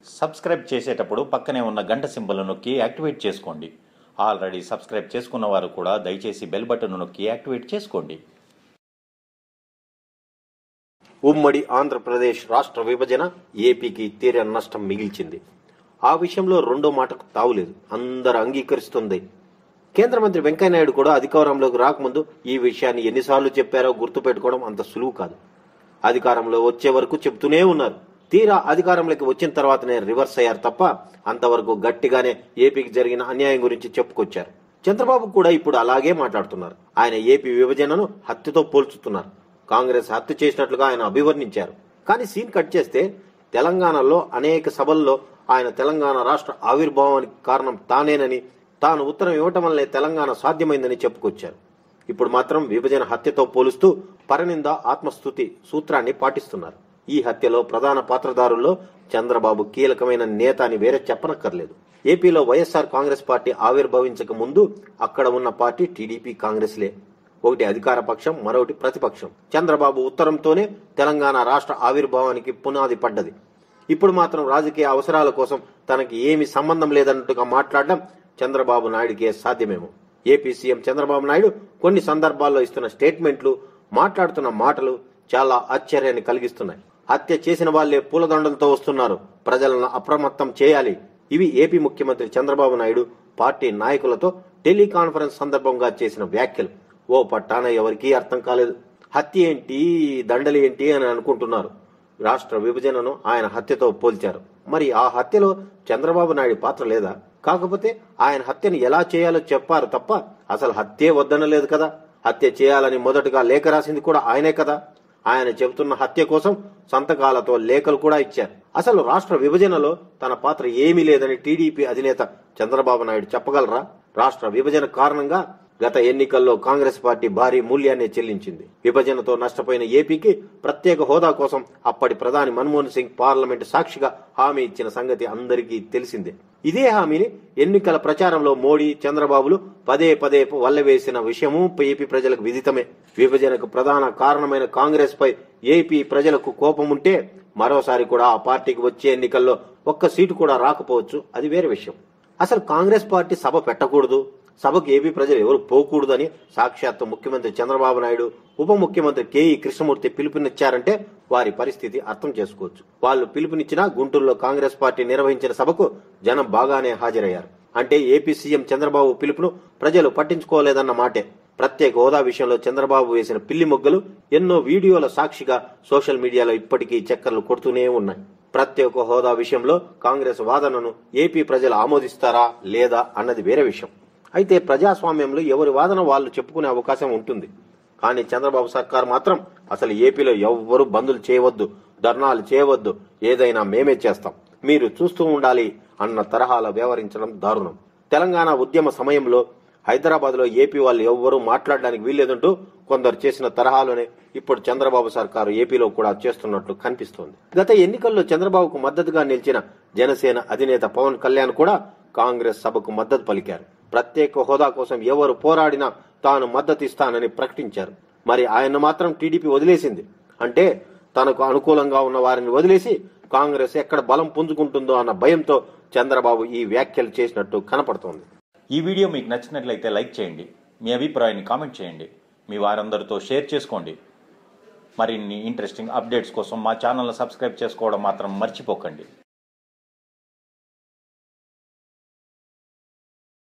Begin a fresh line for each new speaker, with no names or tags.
Subscribe చేసేటప్పుడు పక్కనే ఉన్న గంట సింబల్ నొక్కి యాక్టివేట్ చేసుకోండి. ఆల్రెడీ సబ్స్క్రైబ్ చేసుకున్న వారు కూడా దయచేసి బెల్ బటన్ నొక్కి యాక్టివేట్ చేసుకోండి.
ఉమ్మడి ఆంధ్రప్రదేశ్ రాష్ట్ర విభజన ఏపీకి తీరని నష్టం మిగిల్చింది. ఆ విషయంలో రెండో మాటకు తావులేదు, అందరూ అంగీకరిస్తుంది. కేంద్ర మంత్రి వెంకయ్యనాయుడు కూడా అధికారంలోకి రాకముందు ఈ విషయాన్ని ఎన్నిసార్లు చెప్పారో గుర్తుపెట్టుకోవడం అంత సులువు కాదు. అధికారంలో వచ్చే వరకు చెబుతూనే ఉన్నారు. తీరా అధికారంలోకి వచ్చిన తర్వాతనే రివర్స్ అయ్యారు తప్ప అంతవరకు గట్టిగానే ఏపీకి జరిగిన అన్యాయం గురించి చెప్పుకొచ్చారు. చంద్రబాబు కూడా ఇప్పుడు అలాగే మాట్లాడుతున్నారు. ఆయన ఏపీ విభజనను హత్యతో పోల్చుతున్నారు. కాంగ్రెస్ హత్య చేసినట్లుగా ఆయన అభివర్ణించారు. కానీ సీన్ కట్ చేస్తే తెలంగాణలో అనేక సభల్లో ఆయన తెలంగాణ రాష్ట్ర ఆవిర్భావానికి కారణం తానేనని, తాను ఉత్తరం ఇవ్వటం వల్లే తెలంగాణ సాధ్యమైందని చెప్పుకొచ్చారు. ఇప్పుడు మాత్రం విభజన హత్యతో పోలుస్తూ పరనింద ఆత్మస్తుతి సూత్రాన్ని పాటిస్తున్నారు. ఈ హత్యలో ప్రధాన పాత్రధారుల్లో చంద్రబాబు కీలకమైన నేత అని వేరే చెప్పనక్కర్లేదు. ఏపీలో వైఎస్ఆర్ కాంగ్రెస్ పార్టీ ఆవిర్భవించక ముందు అక్కడ ఉన్న పార్టీ టీడీపీ కాంగ్రెస్లే. ఒకటి అధికార పక్షం, మరొకటి ప్రతిపక్షం. చంద్రబాబు ఉత్తరంతోనే తెలంగాణ రాష్ట్ర ఆవిర్భావానికి పునాది పడ్డది. ఇప్పుడు మాత్రం రాజకీయ అవసరాల కోసం తనకి ఏమీ సంబంధం లేదన్నట్టుగా మాట్లాడడం చంద్రబాబు నాయుడికే సాధ్యమేమో. ఏపీ సీఎం చంద్రబాబు నాయుడు కొన్ని సందర్భాల్లో ఇస్తున్న స్టేట్మెంట్లు, మాట్లాడుతున్న మాటలు చాలా ఆశ్చర్యాన్ని కలిగిస్తున్నాయి. హత్య చేసిన వాళ్లే పూలదండలతో వస్తున్నారు, ప్రజలను అప్రమత్తం చేయాలి. ఇవి ఏపీ ముఖ్యమంత్రి చంద్రబాబు నాయుడు పార్టీ నాయకులతో టెలికాన్ఫరెన్స్ సందర్భంగా చేసిన వ్యాఖ్యలు. ఓ పట్టాన ఎవరికీ అర్థం కాలేదు. హత్య ఏంటి, దండలు ఏంటి అని అనుకుంటున్నారు. రాష్ట్ర విభజనను ఆయన హత్యతో పోల్చారు. మరి ఆ హత్యలో చంద్రబాబు నాయుడు పాత్ర లేదా? కాకపోతే ఆయన హత్యను ఎలా చేయాలో చెప్పారు తప్ప అసలు హత్యే వద్దనలేదు కదా. హత్య చేయాలని మొదటగా లేఖ రాసింది కూడా ఆయనే కదా. ఆయన చెబుతున్న హత్య కోసం సంతకాలతో లేఖలు కూడా ఇచ్చారు. అసలు రాష్ట్ర విభజనలో తన పాత్ర ఏమీ లేదని టీడీపీ అధినేత చంద్రబాబు నాయుడు చెప్పగలరా? రాష్ట్ర విభజన కారణంగా గత ఎన్నికల్లో కాంగ్రెస్ పార్టీ భారీ మూల్యాన్ని చెల్లించింది. విభజనతో నష్టపోయిన ఏపీకి ప్రత్యేక హోదా కోసం అప్పటి ప్రధాని మన్మోహన్ సింగ్ పార్లమెంటు సాక్షిగా హామీ ఇచ్చిన సంగతి అందరికీ తెలిసిందే. ఇదే హామీని ఎన్నికల ప్రచారంలో మోడీ, చంద్రబాబులు పదే పదే వల్లవేసిన విషయము ఏపీ ప్రజలకు విదితమే. విభజనకు ప్రధాన కారణమైన కాంగ్రెస్ పై ఏపీ ప్రజలకు కోపముంటే మరోసారి కూడా ఆ పార్టీకి వచ్చే ఎన్నికల్లో ఒక్క సీటు కూడా రాకపోవచ్చు, అది వేరే విషయం. అసలు కాంగ్రెస్ పార్టీ సభ పెట్టకూడదు, సభకు ఏపీ ప్రజలు ఎవరు పోకూడదని సాక్షాత్తు ముఖ్యమంత్రి చంద్రబాబు నాయుడు, ఉప ముఖ్యమంత్రి కేఈ కృష్ణమూర్తి పిలుపునిచ్చారంటే వారి పరిస్థితి అర్థం చేసుకోవచ్చు. వాళ్ళు పిలుపునిచ్చినా గుంటూరులో కాంగ్రెస్ పార్టీ నిర్వహించిన సభకు జనం బాగానే హాజరయ్యారు. అంటే ఏపీ సీఎం చంద్రబాబు పిలుపును ప్రజలు పట్టించుకోలేదన్న మాటే. ప్రత్యేక హోదా విషయంలో చంద్రబాబు వేసిన పిల్లి మొగ్గలు ఎన్నో వీడియోల సాక్షిగా సోషల్ మీడియాలో ఇప్పటికీ చక్కర్లు కొడుతూనే ఉన్నాయి. ప్రత్యేక హోదా విషయంలో కాంగ్రెస్ వాదనను ఏపీ ప్రజలు ఆమోదిస్తారా లేదా అన్నది వేరే విషయం. అయితే ప్రజాస్వామ్యంలో ఎవరి వాదన వాళ్ళు చెప్పుకునే అవకాశం ఉంటుంది. కానీ చంద్రబాబు సర్కార్ మాత్రం అసలు ఏపీలో ఎవ్వరూ బందులు చేయవద్దు, ధర్నాలు చేయవద్దు, ఏదైనా మేమే చేస్తాం, మీరు చూస్తూ ఉండాలి అన్న తరహాలో వ్యవహరించడం దారుణం. తెలంగాణ ఉద్యమ సమయంలో హైదరాబాద్ లో ఏపీ వాళ్ళు ఎవ్వరూ మాట్లాడడానికి వీల్లేదంటూ కొందరు చేసిన తరహాలోనే ఇప్పుడు చంద్రబాబు సర్కారు ఏపీలో కూడా చేస్తున్నట్లు కనిపిస్తోంది. గత ఎన్నికల్లో చంద్రబాబుకు మద్దతుగా నిలిచిన జనసేన అధినేత పవన్ కళ్యాణ్ కూడా కాంగ్రెస్ సభకు మద్దతు పలికారు. ప్రత్యేక హోదా కోసం ఎవరు పోరాడినా తాను మద్దతు ఇస్తానని ప్రకటించారు. మరి ఆయన మాత్రం టీడీపీ వదిలేసింది. అంటే తనకు అనుకూలంగా ఉన్న వారిని వదిలేసి కాంగ్రెస్ ఎక్కడ బలం పుంజుకుంటుందో అన్న భయంతో చంద్రబాబు ఈ వ్యాఖ్యలు చేసినట్టు కనపడుతోంది.
ఈ వీడియో మీకు నచ్చినట్లయితే లైక్ చేయండి, మీ అభిప్రాయాన్ని కామెంట్ చేయండి, మీ వారందరితో షేర్ చేసుకోండి. మరిన్ని ఇంట్రెస్టింగ్ అప్డేట్స్ కోసం మా ఛానల్ని సబ్స్క్రైబ్ చేసుకోవడం మాత్రం మర్చిపోకండి.